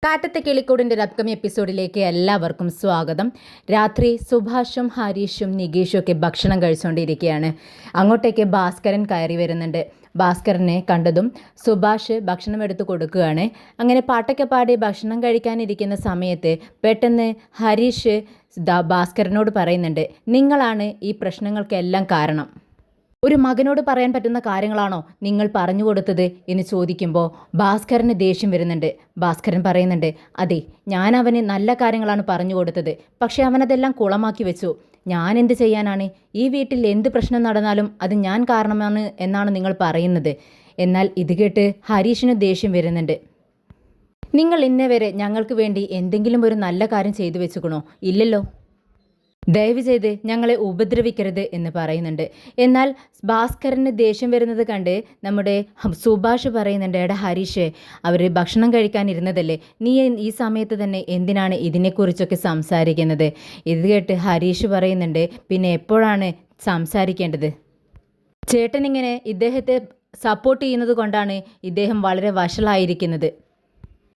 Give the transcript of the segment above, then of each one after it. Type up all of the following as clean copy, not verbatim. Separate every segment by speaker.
Speaker 1: കാറ്റത്തെ കിളിക്കൂടിൻ്റെ ഒരു അപ്കമിങ് എപ്പിസോഡിലേക്ക് എല്ലാവർക്കും സ്വാഗതം. രാത്രി സുഭാഷും ഹരീഷും നികേഷും ഒക്കെ ഭക്ഷണം കഴിച്ചുകൊണ്ടിരിക്കുകയാണ്. അങ്ങോട്ടേക്ക് ഭാസ്കരൻ കയറി വരുന്നുണ്ട്. ഭാസ്കരനെ കണ്ടതും സുഭാഷ് ഭക്ഷണം എടുത്ത് കൊടുക്കുകയാണ്. അങ്ങനെ പാട്ടൊക്കെ പാടി ഭക്ഷണം കഴിക്കാനിരിക്കുന്ന സമയത്ത് പെട്ടെന്ന് ഹരീഷ് ഭാസ്കരനോട് പറയുന്നുണ്ട്, നിങ്ങളാണ് ഈ പ്രശ്നങ്ങൾക്കെല്ലാം കാരണം. ഒരു മകനോട് പറയാൻ പറ്റുന്ന കാര്യങ്ങളാണോ നിങ്ങൾ പറഞ്ഞു കൊടുത്തത് എന്ന് ചോദിക്കുമ്പോൾ ഭാസ്കരന് ദേഷ്യം വരുന്നുണ്ട്. ഭാസ്കരൻ പറയുന്നുണ്ട്, അതെ, ഞാൻ അവന് നല്ല കാര്യങ്ങളാണ് പറഞ്ഞു കൊടുത്തത്, പക്ഷെ അവനതെല്ലാം കുളമാക്കി വെച്ചു. ഞാൻ എന്ത് ചെയ്യാനാണ്? ഈ വീട്ടിൽ എന്ത് പ്രശ്നം നടന്നാലും അത് ഞാൻ കാരണമാണ് എന്നാണ് നിങ്ങൾ പറയുന്നത്. എന്നാൽ ഇത് കേട്ട് ഹരീഷിന് ദേഷ്യം വരുന്നുണ്ട്. നിങ്ങൾ ഇന്നേ വരെ ഞങ്ങൾക്ക് വേണ്ടി എന്തെങ്കിലും ഒരു നല്ല കാര്യം ചെയ്തു വെച്ചുക്കണോ? ഇല്ലല്ലോ. ദയവ് ചെയ്ത് ഞങ്ങളെ ഉപദ്രവിക്കരുത് എന്ന് പറയുന്നുണ്ട്. എന്നാൽ ഭാസ്കരന് ദേഷ്യം വരുന്നത് കണ്ട് നമ്മുടെ സുഭാഷ് പറയുന്നുണ്ട്, എടാ ഹരീഷ്, അവർ ഭക്ഷണം കഴിക്കാനിരുന്നതല്ലേ, നീ ഈ സമയത്ത് തന്നെ എന്തിനാണ് ഇതിനെക്കുറിച്ചൊക്കെ സംസാരിക്കുന്നത്? ഇത് കേട്ട് ഹരീഷ് പറയുന്നുണ്ട്, പിന്നെ എപ്പോഴാണ് സംസാരിക്കേണ്ടത്? ചേട്ടനിങ്ങനെ ഇദ്ദേഹത്തെ സപ്പോർട്ട് ചെയ്യുന്നത് കൊണ്ടാണ് ഇദ്ദേഹം വളരെ വഷളായിരിക്കുന്നത്.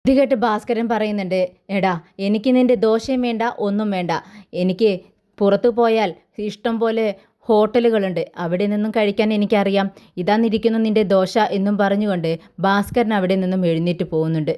Speaker 1: ഇത് കേട്ട് ഭാസ്കരൻ പറയുന്നുണ്ട്, എടാ, എനിക്ക് നിൻ്റെ ദോശയും വേണ്ട, ഒന്നും വേണ്ട. എനിക്ക് പുറത്തു പോയാൽ ഇഷ്ടം പോലെ ഹോട്ടലുകളുണ്ട്, അവിടെ നിന്നും കഴിക്കാൻ എനിക്കറിയാം. ഇതാന്നിരിക്കുന്നു നിൻ്റെ ദോശ എന്നും പറഞ്ഞുകൊണ്ട് ഭാസ്കരൻ അവിടെ നിന്നും എഴുന്നേറ്റ് പോകുന്നുണ്ട്.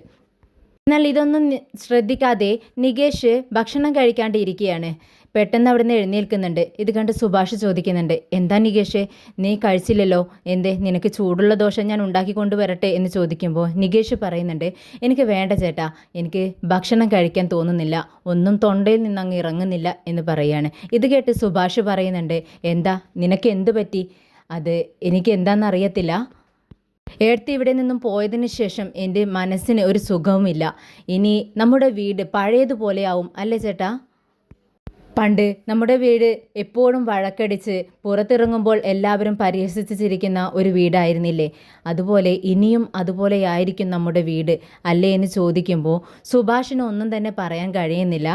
Speaker 1: എന്നാൽ ഇതൊന്നും ശ്രദ്ധിക്കാതെ നികേഷ് ഭക്ഷണം കഴിക്കാണ്ട് ഇരിക്കുകയാണ്. പെട്ടെന്ന് അവിടെ നിന്ന് എഴുന്നേൽക്കുന്നുണ്ട്. ഇത് കണ്ട് സുഭാഷ് ചോദിക്കുന്നുണ്ട്, എന്താ നികേഷ്, നീ കഴിച്ചില്ലല്ലോ, എന്തേ, നിനക്ക് ചൂടുള്ള ദോശ ഞാൻ ഉണ്ടാക്കി കൊണ്ടുവരട്ടെ എന്ന് ചോദിക്കുമ്പോൾ നികേഷ് പറയുന്നുണ്ട്, എനിക്ക് വേണ്ട ചേട്ടാ, എനിക്ക് ഭക്ഷണം കഴിക്കാൻ തോന്നുന്നില്ല, ഒന്നും തൊണ്ടയിൽ നിന്നങ്ങ് ഇറങ്ങുന്നില്ല എന്ന് പറയാണ്. ഇത് കേട്ട് സുഭാഷ് പറയുന്നുണ്ട്, എന്താ, നിനക്ക് എന്തു പറ്റി? അത് എനിക്ക് എന്താണെന്നറിയത്തില്ല. ഏടത്തി ഇവിടെ നിന്നും പോയതിന് ശേഷം എൻ്റെ മനസ്സിന് ഒരു സുഖവുമില്ല. ഇനി നമ്മുടെ വീട് പഴയതുപോലെയാവും അല്ലേ ചേട്ടാ? പണ്ട് നമ്മുടെ വീട് എപ്പോഴും വഴക്കടിച്ച് പുറത്തിറങ്ങുമ്പോൾ എല്ലാവരും പരിഹസിച്ച് ചിരിക്കുന്ന ഒരു വീടായിരുന്നില്ലേ? അതുപോലെ ഇനിയും അതുപോലെയായിരിക്കും നമ്മുടെ വീട് അല്ലേ എന്ന് ചോദിക്കുമ്പോൾ സുഭാഷിന് ഒന്നും തന്നെ പറയാൻ കഴിയുന്നില്ല.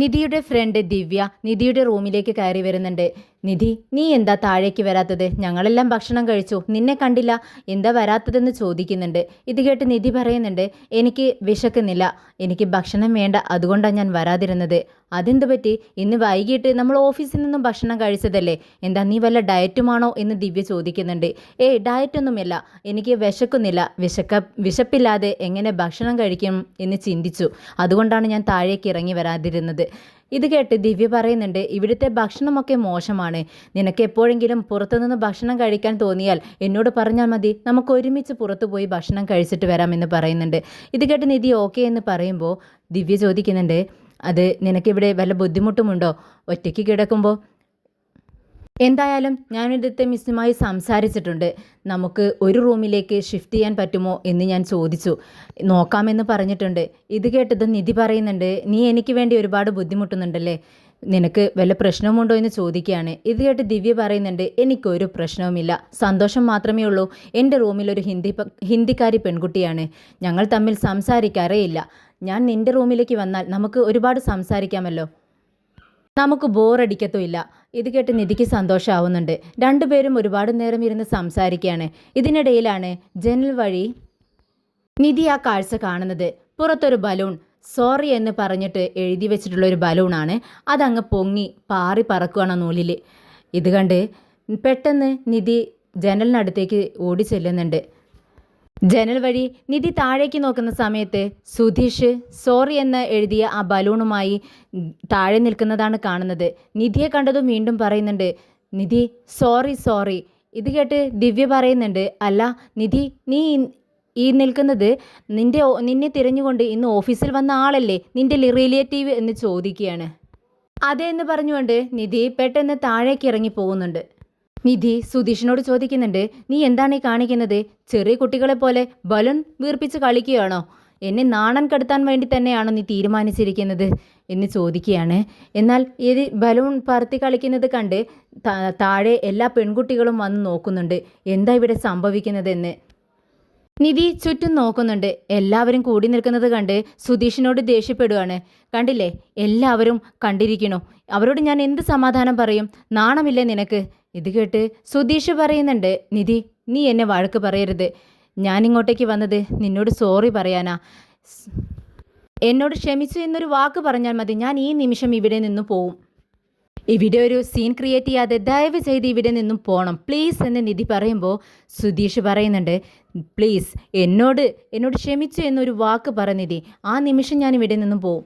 Speaker 1: നിധിയുടെ ഫ്രണ്ട് ദിവ്യ നിധിയുടെ റൂമിലേക്ക് കയറി വരുന്നുണ്ട്. നിധി, നീ എന്താ താഴേക്ക് വരാത്തത്? ഞങ്ങളെല്ലാം ഭക്ഷണം കഴിച്ചു, നിന്നെ കണ്ടില്ല, എന്താ വരാത്തതെന്ന് ചോദിക്കുന്നുണ്ട്. ഇത് കേട്ട് നിധി പറയുന്നുണ്ട്, എനിക്ക് വിശക്കുന്നില്ല, എനിക്ക് ഭക്ഷണം വേണ്ട, അതുകൊണ്ടാണ് ഞാൻ വരാതിരുന്നത്. അതെന്ത് പറ്റി? ഇന്ന് വൈകിട്ട് നമ്മൾ ഓഫീസിൽ നിന്നും ഭക്ഷണം കഴിച്ചതല്ലേ, എന്താ നീ വല്ല ഡയറ്റുമാണോ എന്ന് ദിവ്യ ചോദിക്കുന്നുണ്ട്. ഡയറ്റൊന്നുമില്ല, എനിക്ക് വിശക്കുന്നില്ല, വിശപ്പില്ലാതെ എങ്ങനെ ഭക്ഷണം കഴിക്കും എന്ന് ചിന്തിച്ചു, അതുകൊണ്ടാണ് ഞാൻ താഴേക്ക് ഇറങ്ങി വരാതിരുന്നത്. ഇത് കേട്ട് ദിവ്യ പറയുന്നുണ്ട്, ഇവിടുത്തെ ഭക്ഷണമൊക്കെ മോശമാണ്, നിനക്ക് എപ്പോഴെങ്കിലും പുറത്തുനിന്ന് ഭക്ഷണം കഴിക്കാൻ തോന്നിയാൽ എന്നോട് പറഞ്ഞാൽ മതി, നമുക്ക് ഒരുമിച്ച് പുറത്തു പോയി ഭക്ഷണം കഴിച്ചിട്ട് വരാമെന്ന് പറയുന്നുണ്ട്. ഇത് കേട്ട് നിധി ഓക്കെ എന്ന് പറയുമ്പോൾ ദിവ്യ ചോദിക്കുന്നുണ്ട്, അത് നിനക്കിവിടെ വല്ല ബുദ്ധിമുട്ടുമുണ്ടോ ഒറ്റയ്ക്ക് കിടക്കുമ്പോൾ? എന്തായാലും ഞാൻ ഇവിടുത്തെ മിസ്സുമായി സംസാരിച്ചിട്ടുണ്ട്, നമുക്ക് ഒരു റൂമിലേക്ക് ഷിഫ്റ്റ് ചെയ്യാൻ പറ്റുമോ എന്ന് ഞാൻ ചോദിച്ചു, നോക്കാമെന്ന് പറഞ്ഞിട്ടുണ്ട്. ഇത് കേട്ടത് നിധി പറയുന്നുണ്ട്, നീ എനിക്ക് വേണ്ടി ഒരുപാട് ബുദ്ധിമുട്ടുന്നുണ്ടല്ലേ, നിനക്ക് വല്ല പ്രശ്നമുണ്ടോ എന്ന് ചോദിക്കുകയാണ്. ഇത് കേട്ട് ദിവ്യ പറയുന്നുണ്ട്, എനിക്കൊരു പ്രശ്നവുമില്ല, സന്തോഷം മാത്രമേ ഉള്ളൂ. എൻ്റെ റൂമിലൊരു ഹിന്ദിക്കാരി പെൺകുട്ടിയാണ്, ഞങ്ങൾ തമ്മിൽ സംസാരിക്കാറേ ഇല്ല. ഞാൻ നിൻ്റെ റൂമിലേക്ക് വന്നാൽ നമുക്ക് ഒരുപാട് സംസാരിക്കാമല്ലോ, നമുക്ക് ബോറടിക്കത്തുമില്ല. ഇത് കേട്ട് നിധിക്ക് സന്തോഷമാവുന്നുണ്ട്. രണ്ടുപേരും ഒരുപാട് നേരം ഇരുന്ന് സംസാരിക്കുകയാണ്. ഇതിനിടയിലാണ് ജനൽ വഴി നിധി ആ കാഴ്ച കാണുന്നത്. പുറത്തൊരു ബലൂൺ, സോറി എന്ന് പറഞ്ഞിട്ട് എഴുതി വെച്ചിട്ടുള്ള ഒരു ബലൂണാണ്. അതങ്ങ് പൊങ്ങി പാറി പറക്കുകയാണ് നൂലിൽ. ഇത് കണ്ട് പെട്ടെന്ന് നിധി ജനലിനടുത്തേക്ക് ഓടി ചെല്ലുന്നുണ്ട്. ജനൽ വഴി നിധി താഴേക്ക് നോക്കുന്ന സമയത്ത് സുധീഷ് സോറി എന്ന് എഴുതിയ ആ ബലൂണുമായി താഴെ നിൽക്കുന്നതാണ് കാണുന്നത്. നിധിയെ കണ്ടതും വീണ്ടും പറയുന്നുണ്ട്, നിധി സോറി സോറി. ഇത് കേട്ട് ദിവ്യ പറയുന്നുണ്ട്, അല്ല നിധി, നീ ഈ നിൽക്കുന്നത് നിന്നെ തിരഞ്ഞുകൊണ്ട് ഇന്ന് ഓഫീസിൽ വന്ന ആളല്ലേ, നിൻ്റെ റിലേറ്റീവ് എന്ന് ചോദിക്കുകയാണ്. അതെ എന്ന് പറഞ്ഞുകൊണ്ട് നിധി പെട്ടെന്ന് താഴേക്ക് ഇറങ്ങി പോകുന്നുണ്ട്. നിധി സുധീഷിനോട് ചോദിക്കുന്നുണ്ട്, നീ എന്താണ് ഈ കാണിക്കുന്നത്? ചെറിയ കുട്ടികളെ പോലെ ബലൂൺ വീർപ്പിച്ച് കളിക്കുകയാണോ? എന്നെ നാണം കെടുത്താൻ വേണ്ടി തന്നെയാണോ നീ തീരുമാനിച്ചിരിക്കുന്നത് എന്ന് ചോദിക്കുകയാണ്. എന്നാൽ ഈ ബലൂൺ പറത്തി കളിക്കുന്നത് കണ്ട് താഴെ എല്ലാ പെൺകുട്ടികളും വന്ന് നോക്കുന്നുണ്ട്, എന്താ ഇവിടെ സംഭവിക്കുന്നതെന്ന്. നിധി ചുറ്റും നോക്കുന്നുണ്ട്. എല്ലാവരും കൂടി നിൽക്കുന്നത് കണ്ട് സുധീഷിനോട് ദേഷ്യപ്പെടുകയാണ്. കണ്ടില്ലേ, എല്ലാവരും കണ്ടിരിക്കണു, അവരോട് ഞാൻ എന്ത് സമാധാനം പറയും? നാണമില്ലേ നിനക്ക്? ഇത് കേട്ട് സുധീഷ് പറയുന്നുണ്ട്, നിധി, നീ എന്നെ വഴക്ക് പറയരുത്, ഞാനിങ്ങോട്ടേക്ക് വന്നത് നിന്നോട് സോറി പറയാനാ. എന്നോട് ക്ഷമിച്ചു എന്നൊരു വാക്ക് പറഞ്ഞാൽ മതി, ഞാൻ ഈ നിമിഷം ഇവിടെ നിന്നും പോവും. ഇവിടെ ഒരു സീൻ ക്രിയേറ്റ് ചെയ്യാതെ ദയവ് ചെയ്ത് ഇവിടെ നിന്നും പോകണം പ്ലീസ് എന്ന് നിധി പറയുമ്പോൾ സുധീഷ് പറയുന്നുണ്ട്, പ്ലീസ് എന്നോട് ക്ഷമിച്ചു എന്നൊരു വാക്ക് പറ നിധി, ആ നിമിഷം ഞാൻ ഇവിടെ നിന്നും പോവും.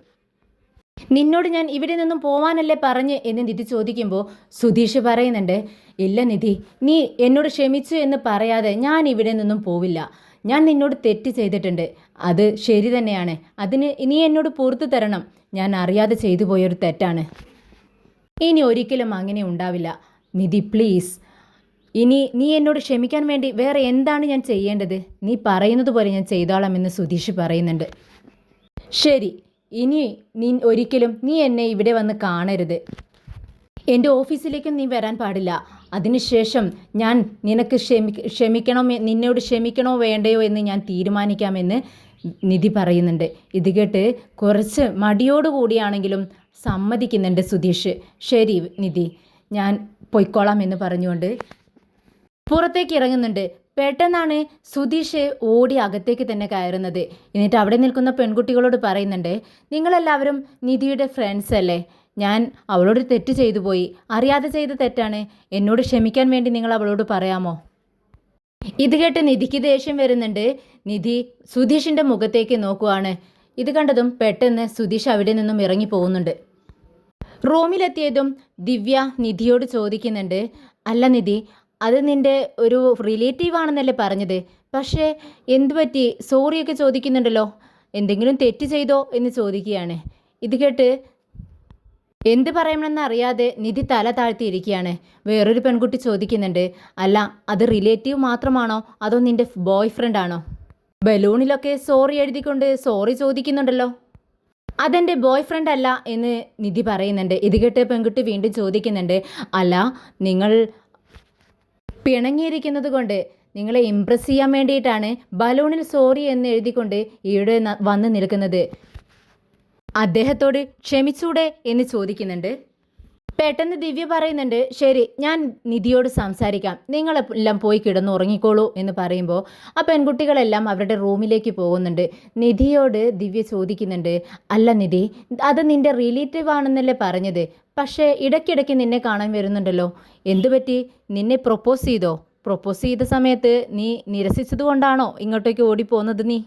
Speaker 1: നിന്നോട് ഞാൻ ഇവിടെ നിന്നും പോവാനല്ലേ പറഞ്ഞ് എന്ന് നിധി ചോദിക്കുമ്പോൾ സുധീഷ് പറയുന്നുണ്ട്, ഇല്ല നിധി, നീ എന്നോട് ക്ഷമിച്ചു എന്ന് പറയാതെ ഞാൻ ഇവിടെ നിന്നും പോവില്ല. ഞാൻ നിന്നോട് തെറ്റ് ചെയ്തിട്ടുണ്ട്, അത് ശരി തന്നെയാണ്, അതിന് നീ എന്നോട് പുറത്തു തരണം. ഞാൻ അറിയാതെ ചെയ്തു പോയൊരു തെറ്റാണ്, ഇനി ഒരിക്കലും അങ്ങനെ ഉണ്ടാവില്ല. നിധി പ്ലീസ്, ഇനി നീ എന്നോട് ക്ഷമിക്കാൻ വേണ്ടി വേറെ എന്താണ് ഞാൻ ചെയ്യേണ്ടത്? നീ പറയുന്നത് പോലെ ഞാൻ ചെയ്തോളാമെന്ന് സുധീഷ് പറയുന്നുണ്ട്. ശരി, ഇനി ഒരിക്കലും നീ എന്നെ ഇവിടെ വന്ന് കാണരുത്, എൻ്റെ ഓഫീസിലേക്കും നീ വരാൻ പാടില്ല. അതിനുശേഷം ഞാൻ നിനക്ക് നിന്നോട് ക്ഷമിക്കണോ വേണ്ടയോ എന്ന് ഞാൻ തീരുമാനിക്കാമെന്ന് നിധി പറയുന്നുണ്ട്. ഇത് കേട്ട് കുറച്ച് മടിയോടുകൂടിയാണെങ്കിലും സമ്മതിക്കുന്നുണ്ട് സുധീഷ്. ശരി നിധി, ഞാൻ പൊയ്ക്കോളാം എന്ന് പറഞ്ഞുകൊണ്ട് പുറത്തേക്ക് ഇറങ്ങുന്നുണ്ട്. പെട്ടെന്നാണ് സുധീഷ് ഓടി അകത്തേക്ക് തന്നെ കയറുന്നത്. എന്നിട്ട് അവിടെ നിൽക്കുന്ന പെൺകുട്ടികളോട് പറയുന്നുണ്ട്, നിങ്ങളെല്ലാവരും നിധിയുടെ ഫ്രണ്ട്സ് അല്ലേ? ഞാൻ അവളോട് തെറ്റ് ചെയ്തു പോയി, അറിയാതെ ചെയ്ത തെറ്റാണ്, എന്നോട് ക്ഷമിക്കാൻ വേണ്ടി നിങ്ങൾ അവളോട് പറയാമോ? ഇത് കേട്ട് നിധിക്ക് ദേഷ്യം വരുന്നുണ്ട്. നിധി സുധീഷിൻ്റെ മുഖത്തേക്ക് നോക്കുവാണ്. ഇത് കണ്ടതും പെട്ടെന്ന് സുധീഷ് അവിടെ നിന്നും ഇറങ്ങി പോകുന്നുണ്ട്. റൂമിലെത്തിയതും ദിവ്യ നിധിയോട് ചോദിക്കുന്നുണ്ട്, അല്ല നിധി, അത് നിൻ്റെ ഒരു റിലേറ്റീവ് ആണെന്നല്ലേ പറഞ്ഞത്, പക്ഷേ എന്തു പറ്റി സോറിയൊക്കെ ചോദിക്കുന്നുണ്ടല്ലോ, എന്തെങ്കിലും തെറ്റ് ചെയ്തോ എന്ന് ചോദിക്കുകയാണ്. ഇത് കേട്ട് എന്ത് പറയണമെന്ന് അറിയാതെ നിധി തല താഴ്ത്തിയിരിക്കുകയാണ്. വേറൊരു പെൺകുട്ടി ചോദിക്കുന്നുണ്ട്, അല്ല അത് റിലേറ്റീവ് മാത്രമാണോ അതോ നിൻ്റെ ബോയ് ഫ്രണ്ട് ആണോ? ബലൂണിലൊക്കെ സോറി എഴുതിക്കൊണ്ട് സോറി ചോദിക്കുന്നുണ്ടല്ലോ, അതെൻ്റെ ബോയ് ഫ്രണ്ട് അല്ല എന്ന് നിധി പറയുന്നുണ്ട്. ഇത് കേട്ട് പെൺകുട്ടി വീണ്ടും ചോദിക്കുന്നുണ്ട്, അല്ല നിങ്ങൾ പിണങ്ങിയിരിക്കുന്നത് കൊണ്ട് നിങ്ങളെ ഇംപ്രസ് ചെയ്യാൻ വേണ്ടിയിട്ടാണ് ബലൂണിൽ സോറി എന്ന് എഴുതിക്കൊണ്ട് ഇവിടെ വന്ന് നിൽക്കുന്നത്, അദ്ദേഹത്തോട് ക്ഷമിച്ചൂടെ എന്ന് ചോദിക്കുന്നുണ്ട്. പെട്ടെന്ന് ദിവ്യ പറയുന്നുണ്ട്, ശരി ഞാൻ നിധിയോട് സംസാരിക്കാം, നിങ്ങളെല്ലാം പോയി കിടന്നുറങ്ങിക്കോളൂ എന്ന് പറയുമ്പോൾ ആ പെൺകുട്ടികളെല്ലാം അവരുടെ റൂമിലേക്ക് പോകുന്നുണ്ട്. നിധിയോട് ദിവ്യ ചോദിക്കുന്നുണ്ട്, അല്ല നിധി, അത് നിൻ്റെ റിലേറ്റീവ് ആണെന്നല്ലേ പറഞ്ഞത്, പക്ഷേ ഇടയ്ക്കിടയ്ക്ക് നിന്നെ കാണാൻ വരുന്നുണ്ടല്ലോ, എന്തുപറ്റി? നിന്നെ പ്രൊപ്പോസ് ചെയ്ത സമയത്ത് നീ നിരസിച്ചതുകൊണ്ടാണോ ഇങ്ങോട്ടേക്ക് ഓടിപ്പോകുന്നത്? നീ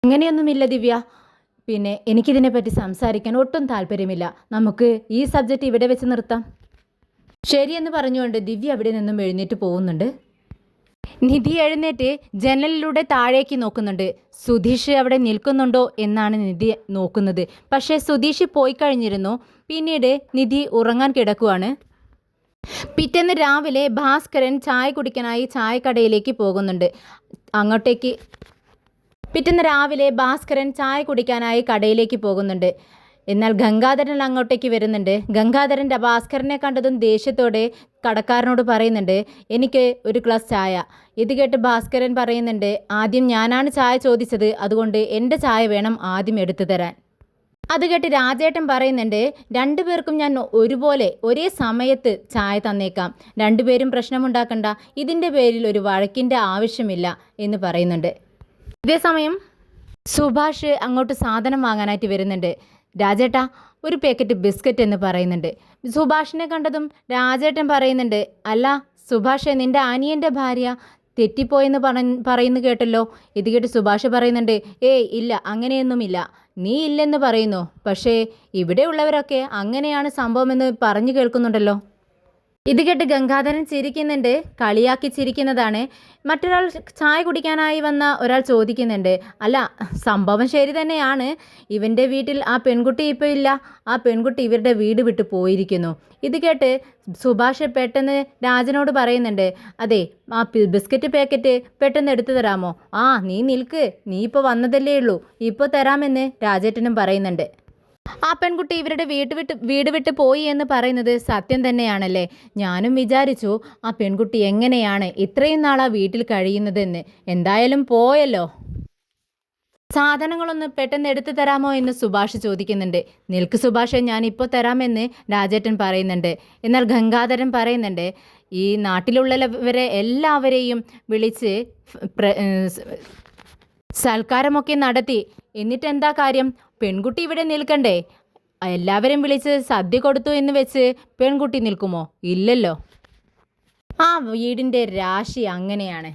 Speaker 1: അങ്ങനെയൊന്നുമില്ല ദിവ്യ, പിന്നെ എനിക്കിതിനെപ്പറ്റി സംസാരിക്കാൻ ഒട്ടും താല്പര്യമില്ല, നമുക്ക് ഈ സബ്ജക്റ്റ് ഇവിടെ വെച്ച് നിർത്താം. ശരിയെന്ന് പറഞ്ഞുകൊണ്ട് ദിവ്യ അവിടെ നിന്നും എഴുന്നേറ്റ് പോകുന്നുണ്ട്. നിധി എഴുന്നേറ്റ് ജനലിലൂടെ താഴേക്ക് നോക്കുന്നുണ്ട്. സുധീഷ് അവിടെ നിൽക്കുന്നുണ്ടോ എന്നാണ് നിധി നോക്കുന്നത്. പക്ഷേ സുധീഷ് പോയി കഴിഞ്ഞിരുന്നു. പിന്നീട് നിധി ഉറങ്ങാൻ കിടക്കുവാണ്. പിറ്റേന്ന് രാവിലെ ഭാസ്കരൻ ചായ കുടിക്കാനായി ചായക്കടയിലേക്ക് പോകുന്നുണ്ട്. പിറ്റേന്ന് രാവിലെ ഭാസ്കരൻ ചായ കുടിക്കാനായി കടയിലേക്ക് പോകുന്നുണ്ട്. എന്നാൽ ഗംഗാധരൻ അങ്ങോട്ടേക്ക് വരുന്നുണ്ട്. ഗംഗാധരൻ ഭാസ്കരനെ കണ്ടതും ദേഷ്യത്തോടെ കടക്കാരനോട് പറയുന്നുണ്ട്, എനിക്ക് ഒരു ഗ്ലാസ് ചായ. ഇത് കേട്ട് ഭാസ്കരൻ പറയുന്നുണ്ട്, ആദ്യം ഞാനാണ് ചായ ചോദിച്ചത്, അതുകൊണ്ട് എൻ്റെ ചായ വേണം ആദ്യം എടുത്തു തരാൻ. അത് കേട്ട് രാജേട്ടൻ പറയുന്നുണ്ട്, രണ്ടുപേർക്കും ഞാൻ ഒരുപോലെ ഒരേ സമയത്ത് ചായ തന്നേക്കാം, രണ്ടുപേരും പ്രശ്നമുണ്ടാക്കണ്ട, ഇതിൻ്റെ പേരിൽ ഒരു വഴക്കിൻ്റെ ആവശ്യമില്ല എന്ന് പറയുന്നുണ്ട്. ഇതേസമയം സുഭാഷ് അങ്ങോട്ട് സാധനം വാങ്ങാനായിട്ട് വരുന്നുണ്ട്. രാജേട്ടാ ഒരു പാക്കറ്റ് ബിസ്ക്കറ്റ് എന്ന് പറയുന്നുണ്ട്. സുഭാഷിനെ കണ്ടതും രാജേട്ടൻ പറയുന്നുണ്ട്, അല്ല സുഭാഷ്, നിൻ്റെ അനിയൻ്റെ ഭാര്യ തെറ്റിപ്പോയെന്ന് പറയുന്നു കേട്ടല്ലോ. ഇത് കേട്ട് സുഭാഷ് പറയുന്നുണ്ട്, ഏയ് ഇല്ല, അങ്ങനെയൊന്നുമില്ല, നീ ഇല്ലെന്ന് പറയുന്നു, പക്ഷേ ഇവിടെയുള്ളവരൊക്കെ അങ്ങനെയാണ് സംഭവമെന്ന് പറഞ്ഞു കേൾക്കുന്നുണ്ടല്ലോ. ഇത് കേട്ട് ഗംഗാധരൻ ചിരിക്കുന്നുണ്ട്, കളിയാക്കി ചിരിക്കുന്നതാണ്. മറ്റൊരാൾ ചായ കുടിക്കാനായി വന്ന ഒരാൾ ചോദിക്കുന്നുണ്ട്, അല്ല സംഭവം ശരി തന്നെയാണ്, ഇവൻ്റെ വീട്ടിൽ ആ പെൺകുട്ടി ഇപ്പോൾ ഇല്ല, ആ പെൺകുട്ടി ഇവരുടെ വീട് വിട്ട് പോയിരിക്കുന്നു. ഇത് കേട്ട് സുഭാഷ് പെട്ടെന്ന് രാജനോട് പറയുന്നുണ്ട്, അതെ ആ ബിസ്ക്കറ്റ് പാക്കറ്റ് പെട്ടെന്ന് എടുത്തു തരാമോ? ആ നീ നിൽക്ക്, നീ ഇപ്പോൾ വന്നതല്ലേ ഉള്ളൂ, ഇപ്പോൾ തരാമെന്ന് രാജേട്ടനും പറയുന്നുണ്ട്. ആ പെൺകുട്ടി ഇവരുടെ വീട് വിട്ട് പോയി എന്ന് പറയുന്നത് സത്യം തന്നെയാണല്ലേ? ഞാനും വിചാരിച്ചു ആ പെൺകുട്ടി എങ്ങനെയാണ് ഇത്രയും നാൾ ആ വീട്ടിൽ കഴിയുന്നതെന്ന്. എന്തായാലും പോയല്ലോ. സാധനങ്ങളൊന്ന് പെട്ടെന്ന് എടുത്തു തരാമോ എന്ന് സുഭാഷ് ചോദിക്കുന്നുണ്ട്. നിൽക്ക് സുഭാഷ്, ഞാനിപ്പോൾ തരാമെന്ന് രാജേട്ടൻ പറയുന്നുണ്ട്. എന്നാൽ ഗംഗാധരൻ പറയുന്നുണ്ട്, ഈ നാട്ടിലുള്ളവരെ എല്ലാവരെയും വിളിച്ച് സൽക്കാരമൊക്കെ നടത്തി എന്നിട്ട് എന്താ കാര്യം? പെൺകുട്ടി ഇവിടെ നിൽക്കണ്ടേ? എല്ലാവരും വിളിച്ച് സദ്യ കൊടുത്തു എന്ന് വെച്ച് പെൺകുട്ടി നിൽക്കുമോ? ഇല്ലല്ലോ. ആ വീടിൻ്റെ രാശി അങ്ങനെയാണ്.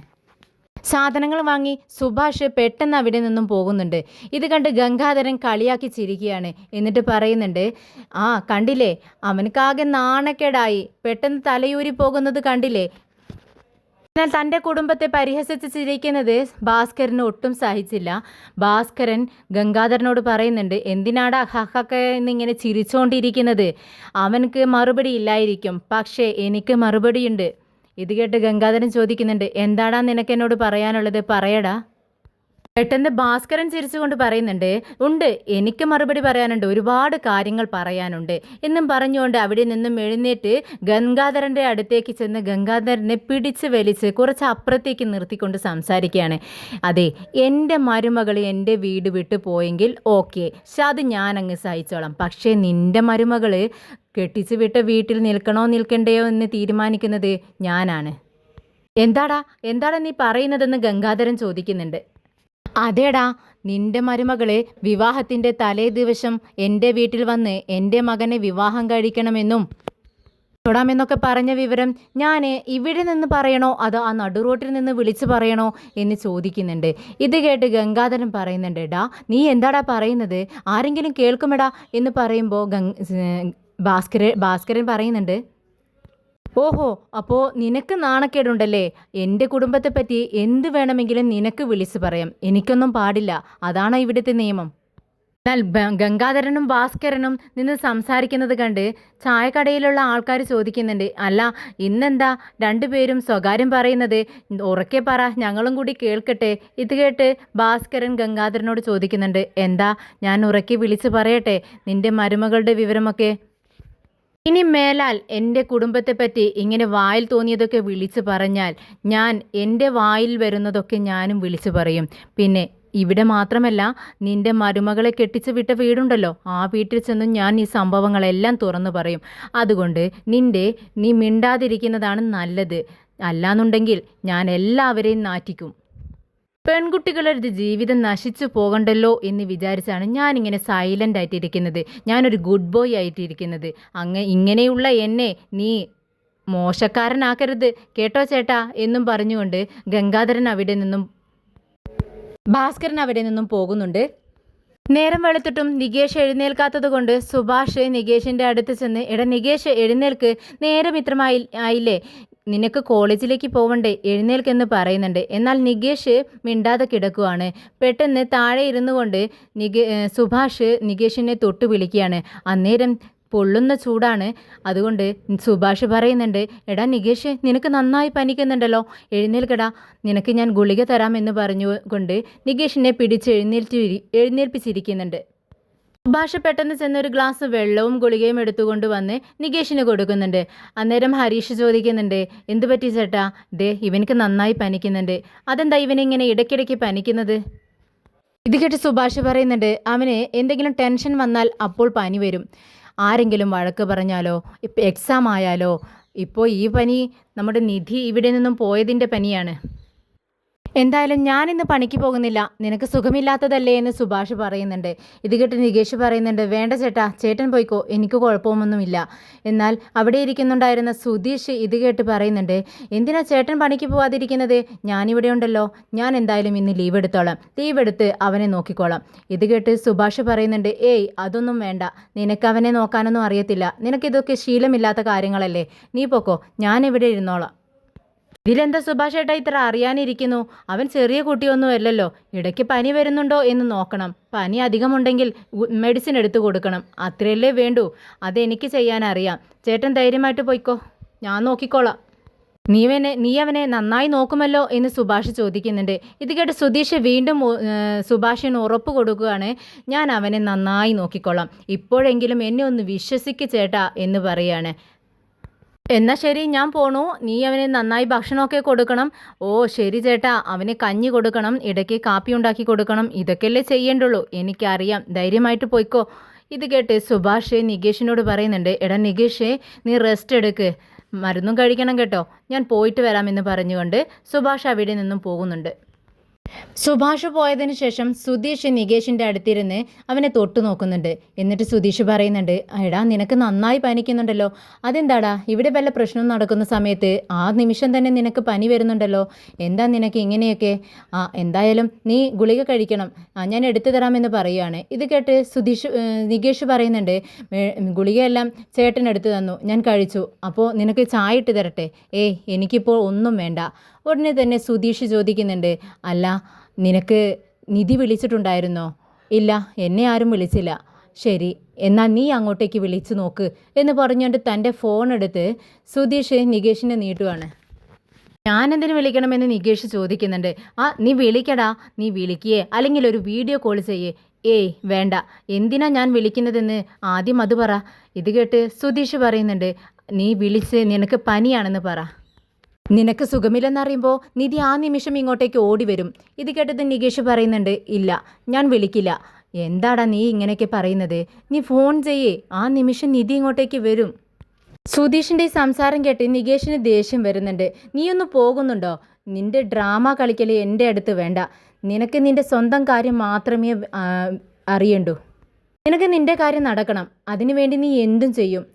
Speaker 1: സാധനങ്ങൾ വാങ്ങി സുഭാഷ് പെട്ടെന്ന് അവിടെ നിന്നും പോകുന്നുണ്ട്. ഇത് കണ്ട് ഗംഗാധരൻ കളിയാക്കി ചിരിക്കുകയാണ്. എന്നിട്ട് പറയുന്നുണ്ട്, ആ കണ്ടില്ലേ, അവനക്കാകെ നാണക്കേടായി, പെട്ടെന്ന് തലയൂരി പോകുന്നത് കണ്ടില്ലേ. എന്നാൽ തൻ്റെ കുടുംബത്തെ പരിഹസിച്ച് ചിരിക്കുന്നത് ഭാസ്കരന് ഒട്ടും സഹിച്ചില്ല. ഭാസ്കരൻ ഗംഗാധരനോട് പറയുന്നുണ്ട്, എന്തിനാടാ ഹഹക്ക എന്നിങ്ങനെ ചിരിച്ചുകൊണ്ടിരിക്കുന്നത്? അവനക്ക് മറുപടി ഇല്ലായിരിക്കും, പക്ഷേ എനിക്ക് മറുപടിയുണ്ട്. ഇത് കേട്ട് ഗംഗാധരൻ ചോദിക്കുന്നുണ്ട്, എന്താടാ നിനക്ക് എന്നോട് പറയാനുള്ളത്, പറയടാ. പെട്ടെന്ന് ഭാസ്കരൻ ചിരിച്ചുകൊണ്ട് പറയുന്നുണ്ട്, ഉണ്ട്, എനിക്ക് മറുപടി പറയാനുണ്ട്, ഒരുപാട് കാര്യങ്ങൾ പറയാനുണ്ട് എന്നും പറഞ്ഞുകൊണ്ട് അവിടെ നിന്നും എഴുന്നേറ്റ് ഗംഗാധരൻ്റെ അടുത്തേക്ക് ചെന്ന് ഗംഗാധരനെ പിടിച്ച് വലിച്ച് കുറച്ച് അപ്പുറത്തേക്ക് നിർത്തിക്കൊണ്ട് സംസാരിക്കുകയാണ്. അതെ, എൻ്റെ മരുമകൾ എൻ്റെ വീട് വിട്ടു പോയെങ്കിൽ ഓക്കെ, അത് ഞാൻ അങ്ങ് സഹിച്ചോളാം. പക്ഷേ നിൻ്റെ മരുമകൾ കെട്ടിച്ചു വിട്ട വീട്ടിൽ നിൽക്കണോ നിൽക്കണ്ടയോ എന്ന് തീരുമാനിക്കുന്നത് ഞാനാണ്. എന്താടാ നീ പറയുന്നതെന്ന് ഗംഗാധരൻ ചോദിക്കുന്നുണ്ട്. അതേടാ, നിന്റെ മരുമകളെ വിവാഹത്തിൻ്റെ തലേ ദിവസം എൻ്റെ വീട്ടിൽ വന്ന് എൻ്റെ മകനെ വിവാഹം കഴിക്കണമെന്നും തൊടാമെന്നൊക്കെ പറഞ്ഞ വിവരം ഞാൻ ഇവിടെ നിന്ന് പറയണോ അതോ ആ നടുറോട്ടിൽ നിന്ന് വിളിച്ചു പറയണോ എന്ന് ചോദിക്കുന്നുണ്ട്. ഇത് കേട്ട് ഗംഗാധരൻ പറയുന്നുണ്ട്, ഡാ നീ എന്താടാ പറയുന്നത്, ആരെങ്കിലും കേൾക്കുമെടാ എന്ന് പറയുമ്പോൾ ഭാസ്കരൻ പറയുന്നുണ്ട്, ഓഹോ, അപ്പോൾ നിനക്ക് നാണക്കേടുണ്ടല്ലേ? എൻ്റെ കുടുംബത്തെപ്പറ്റി എന്ത് വേണമെങ്കിലും നിനക്ക് വിളിച്ചു പറയാം, എനിക്കൊന്നും പാടില്ല, അതാണ് ഇവിടുത്തെ നിയമം. എന്നാൽ ഗംഗാധരനും ഭാസ്കരനും നിന്ന് സംസാരിക്കുന്നത് കണ്ട് ചായക്കടയിലുള്ള ആൾക്കാർ ചോദിക്കുന്നുണ്ട്, അല്ല ഇന്നെന്താ രണ്ടുപേരും സ്വകാര്യം പറയുന്നത്, ഉറക്കെ പറ, ഞങ്ങളും കൂടി കേൾക്കട്ടെ. ഇത് കേട്ട് ഭാസ്കരൻ ഗംഗാധരനോട് ചോദിക്കുന്നുണ്ട്, എന്താ ഞാൻ ഉറക്കെ വിളിച്ചു പറയട്ടെ നിൻ്റെ മരുമകളുടെ വിവരമൊക്കെ? ഇനി മേലാൽ എൻ്റെ കുടുംബത്തെപ്പറ്റി ഇങ്ങനെ വായിൽ തോന്നിയതൊക്കെ വിളിച്ചു പറഞ്ഞാൽ ഞാൻ എൻ്റെ വായിൽ വരുന്നതൊക്കെ ഞാനും വിളിച്ചു പറയും. പിന്നെ ഇവിടെ മാത്രമല്ല, നിൻ്റെ മരുമകളെ കെട്ടിച്ച് വിട്ട വീടുണ്ടല്ലോ, ആ വീട്ടിൽ ചെന്നും ഞാൻ ഈ സംഭവങ്ങളെല്ലാം തുറന്നു പറയും. അതുകൊണ്ട് നീ മിണ്ടാതിരിക്കുന്നതാണ് നല്ലത്, അല്ലാന്നുണ്ടെങ്കിൽ ഞാൻ എല്ലാവരെയും നാറ്റിക്കും. പെൺകുട്ടികളുടെ ജീവിതം നശിച്ചു പോകണ്ടല്ലോ എന്ന് വിചാരിച്ചാണ് ഞാനിങ്ങനെ സൈലൻ്റ് ആയിട്ടിരിക്കുന്നത്, ഞാനൊരു ഗുഡ് ബോയ് ആയിട്ടിരിക്കുന്നത്. ഇങ്ങനെയുള്ള എന്നെ നീ മോശക്കാരനാക്കരുത് കേട്ടോ ചേട്ടാ എന്നും പറഞ്ഞുകൊണ്ട് ഭാസ്കരൻ അവിടെ നിന്നും പോകുന്നുണ്ട്. നേരം വെളുത്തിട്ടും നികേഷ് എഴുന്നേൽക്കാത്തത് കൊണ്ട് സുഭാഷ് നികേഷിൻ്റെ അടുത്ത് ചെന്ന്, എടാ നികേഷ് എഴുന്നേൽക്ക്, നേരം ഇത്രമായി ആയില്ലേ, നിനക്ക് കോളേജിലേക്ക് പോവണ്ടേ, എഴുന്നേൽക്കെന്ന് പറയുന്നുണ്ട്. എന്നാൽ നികേഷ് മിണ്ടാതെ കിടക്കുവാണ്. പെട്ടെന്ന് താഴെ ഇരുന്നു കൊണ്ട് സുഭാഷ് നികേഷിനെ തൊട്ടു വിളിക്കുകയാണ്. അന്നേരം പൊള്ളുന്ന ചൂടാണ്. അതുകൊണ്ട് സുഭാഷ് പറയുന്നുണ്ട്, എടാ നികേഷ്, നിനക്ക് നന്നായി പനിക്കുന്നുണ്ടല്ലോ, എഴുന്നേൽക്കടാ, നിനക്ക് ഞാൻ ഗുളിക തരാമെന്ന് പറഞ്ഞുകൊണ്ട് നികേഷിനെ പിടിച്ച് എഴുന്നേൽപ്പിച്ചിരിക്കുന്നുണ്ട്. സുഭാഷ് പെട്ടെന്ന് ചെന്ന് ഒരു ഗ്ലാസ് വെള്ളവും ഗുളികയും എടുത്തുകൊണ്ട് വന്ന് നികേഷിന് കൊടുക്കുന്നുണ്ട്. അന്നേരം ഹരീഷ് ചോദിക്കുന്നുണ്ട്, എന്തു പറ്റി ചേട്ടാ? ഇവനക്ക് നന്നായി പനിക്കുന്നുണ്ട്, അതെന്താ ഇവനിങ്ങനെ ഇടയ്ക്കിടയ്ക്ക് പനിക്കുന്നത്? ഇത് കേട്ട് സുഭാഷ് പറയുന്നുണ്ട്, അവന് എന്തെങ്കിലും ടെൻഷൻ വന്നാൽ അപ്പോൾ പനി വരും, ആരെങ്കിലും വഴക്ക് പറഞ്ഞാലോ, ഇപ്പം എക്സാം ആയാലോ. ഇപ്പോൾ ഈ പനി നമ്മുടെ നിധി ഇവിടെ നിന്നും പോയതിൻ്റെ പനിയാണ്. എന്തായാലും ഞാനിന്ന് പണിക്ക് പോകുന്നില്ല, നിനക്ക് സുഖമില്ലാത്തതല്ലേ എന്ന് സുഭാഷ് പറയുന്നുണ്ട്. ഇത് കേട്ട് നികേഷ് പറയുന്നുണ്ട്, വേണ്ട ചേട്ടാ, ചേട്ടൻ പോയിക്കോ, എനിക്ക് കുഴപ്പമൊന്നുമില്ല. എന്നാൽ അവിടെ ഇരിക്കുന്നുണ്ടായിരുന്ന സുധീഷ് ഇത് കേട്ട് പറയുന്നുണ്ട്, എന്തിനാ ചേട്ടൻ പണിക്ക് പോവാതിരിക്കുന്നത്, ഞാനിവിടെ ഉണ്ടല്ലോ, ഞാൻ എന്തായാലും ഇന്ന് ലീവ് എടുത്തോളാം, ലീവ് എടുത്ത് അവനെ നോക്കിക്കോളാം. ഇത് കേട്ട് സുഭാഷ് പറയുന്നുണ്ട്, ഏയ് അതൊന്നും വേണ്ട, നിനക്ക് അവനെ നോക്കാനൊന്നും അറിയത്തില്ല, നിനക്കിതൊക്കെ ശീലമില്ലാത്ത കാര്യങ്ങളല്ലേ, നീ പോക്കോ, ഞാനിവിടെ ഇരുന്നോളാം. ഇതിലെന്താ സുഭാഷ് ഏട്ടാ ഇത്ര അറിയാനിരിക്കുന്നു, അവൻ ചെറിയ കുട്ടിയൊന്നും അല്ലല്ലോ, ഇടയ്ക്ക് പനി വരുന്നുണ്ടോ എന്ന് നോക്കണം, പനി അധികമുണ്ടെങ്കിൽ മെഡിസിൻ എടുത്തു കൊടുക്കണം, അത്രയല്ലേ വേണ്ടൂ, അതെനിക്ക് ചെയ്യാനറിയാം, ചേട്ടൻ ധൈര്യമായിട്ട് പോയിക്കോ, ഞാൻ നോക്കിക്കോളാം. നീ അവനെ നന്നായി നോക്കുമല്ലോ എന്ന് സുഭാഷ് ചോദിക്കുന്നുണ്ട്. ഇത് കേട്ട് സുധീഷ് വീണ്ടും സുഭാഷിന് ഉറപ്പ് കൊടുക്കുകയാണ്, ഞാൻ അവനെ നന്നായി നോക്കിക്കോളാം, ഇപ്പോഴെങ്കിലും എന്നെ ഒന്ന് വിശ്വസിക്ക് ചേട്ടാ എന്ന് പറയാണ്. എന്നാൽ ശരി, ഞാൻ പോണു, നീ അവന് നന്നായി ഭക്ഷണമൊക്കെ കൊടുക്കണം. ഓ ശരി ചേട്ടാ, അവന് കഞ്ഞി കൊടുക്കണം, ഇടയ്ക്ക് കാപ്പി ഉണ്ടാക്കി കൊടുക്കണം, ഇതൊക്കെയല്ലേ ചെയ്യേണ്ടുള്ളൂ, എനിക്കറിയാം, ധൈര്യമായിട്ട് പോയിക്കോ. ഇത് കേട്ട് സുഭാഷ് നികേഷിനോട് പറയുന്നുണ്ട്, എടാ നികേഷേ, നീ റെസ്റ്റ് എടുക്ക്, മരുന്നും കഴിക്കണം കേട്ടോ, ഞാൻ പോയിട്ട് വരാമെന്ന് പറഞ്ഞുകൊണ്ട് സുഭാഷ് അവിടെ നിന്നും പോകുന്നുണ്ട്. സുഭാഷ് പോയതിന് ശേഷം സുധീഷ് നികേഷിൻ്റെ അടുത്തിരുന്ന് അവനെ തൊട്ടു നോക്കുന്നുണ്ട്. എന്നിട്ട് സുധീഷ് പറയുന്നുണ്ട്, എടാ നിനക്ക് നന്നായി പനിക്കുന്നുണ്ടല്ലോ, അതെന്താടാ ഇവിടെ വല്ല പ്രശ്നവും നടക്കുന്ന സമയത്ത് ആ നിമിഷം തന്നെ നിനക്ക് പനി വരുന്നുണ്ടല്ലോ, എന്താ നിനക്ക് ഇങ്ങനെയൊക്കെ? എന്തായാലും നീ ഗുളിക കഴിക്കണം, ഞാൻ എടുത്തു തരാമെന്ന് പറയുകയാണ്. ഇത് കേട്ട് നികേഷ് പറയുന്നുണ്ട്, ഗുളികയെല്ലാം ചേട്ടൻ എടുത്തു തന്നു, ഞാൻ കഴിച്ചു, അപ്പോൾ നിനക്ക് ചായ ഇട്ട് തരട്ടെ? എനിക്കിപ്പോൾ ഒന്നും വേണ്ട. ഉടനെ തന്നെ സുധീഷ് ചോദിക്കുന്നുണ്ട്, അല്ല നിനക്ക് നിധി വിളിച്ചിട്ടുണ്ടായിരുന്നോ? ഇല്ല, എന്നെ ആരും വിളിച്ചില്ല. ശരി, എന്നാൽ നീ അങ്ങോട്ടേക്ക് വിളിച്ചു നോക്ക് എന്ന് പറഞ്ഞുകൊണ്ട് തൻ്റെ ഫോൺ എടുത്ത് സുധീഷ് നികേഷിനെ നീട്ടുവാണ്. ഞാനെന്തിനു വിളിക്കണമെന്ന് നികേഷ് ചോദിക്കുന്നുണ്ട്. നീ വിളിക്കടാ, നീ വിളിക്കുകയെ അല്ലെങ്കിൽ ഒരു വീഡിയോ കോൾ ചെയ്യേ. വേണ്ട, എന്തിനാ ഞാൻ വിളിക്കുന്നതെന്ന് ആദ്യം അത് പറ. ഇത് കേട്ട് സുധീഷ് പറയുന്നുണ്ട്, നീ വിളിച്ച് നിനക്ക് പനിയാണെന്ന് പറ. നിനക്ക് സുഖമില്ലെന്നറിയുമ്പോൾ നിധി ആ നിമിഷം ഇങ്ങോട്ടേക്ക് ഓടി വരും. ഇത് കേട്ടത് നികേഷ് പറയുന്നുണ്ട്, ഇല്ല ഞാൻ വിളിക്കില്ല. എന്താടാ നീ ഇങ്ങനെയൊക്കെ പറയുന്നത്? നീ ഫോൺ ചെയ്യേ, ആ നിമിഷം നിധി ഇങ്ങോട്ടേക്ക് വരും. സുധീഷിൻ്റെ സംസാരം കേട്ട് നികേഷിന് ദേഷ്യം വരുന്നുണ്ട്. നീയൊന്ന് പോകുന്നുണ്ടോ? നിന്റെ ഡ്രാമ കളിക്കൽ എൻ്റെ അടുത്ത് വേണ്ട. നിനക്ക് നിന്റെ സ്വന്തം കാര്യം മാത്രമേ അറിയണ്ടൂ. നിനക്ക് നിന്റെ കാര്യം നടക്കണം, അതിനുവേണ്ടി നീ എന്തും ചെയ്യും.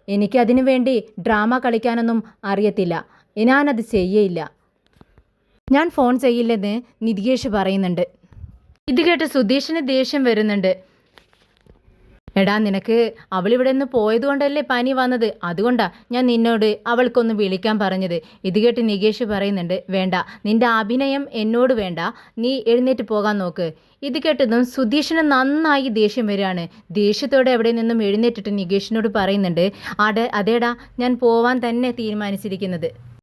Speaker 1: എനിക്കതിനു വേണ്ടി ഡ്രാമ കളിക്കാനൊന്നും അറിയത്തില്ല, ഞാനത് ചെയ്യയില്ല. ഞാൻ ഫോൺ ചെയ്യില്ലെന്ന് നികേഷ് പറയുന്നുണ്ട്. ഇത് കേട്ട് സുധീഷിന് ദേഷ്യം വരുന്നുണ്ട്. എടാ നിനക്ക് അവളിവിടെ നിന്ന് പോയതുകൊണ്ടല്ലേ പനി വന്നത്, അതുകൊണ്ടാ ഞാൻ നിന്നോട് അവൾക്കൊന്ന് വിളിക്കാൻ പറഞ്ഞത്. ഇത് കേട്ട് നികേഷ് പറയുന്നുണ്ട്, വേണ്ട, നിന്റെ അഭിനയം എന്നോട് വേണ്ട, നീ എഴുന്നേറ്റ് പോകാൻ നോക്ക്. ഇത് കേട്ടതും സുധീഷിന് നന്നായി ദേഷ്യം വരികയാണ്. ദേഷ്യത്തോടെ എവിടെ നിന്നും എഴുന്നേറ്റിട്ട് നികേഷിനോട് പറയുന്നുണ്ട്, അതേടാ ഞാൻ പോവാൻ തന്നെ തീരുമാനിച്ചിരിക്കുന്നത്.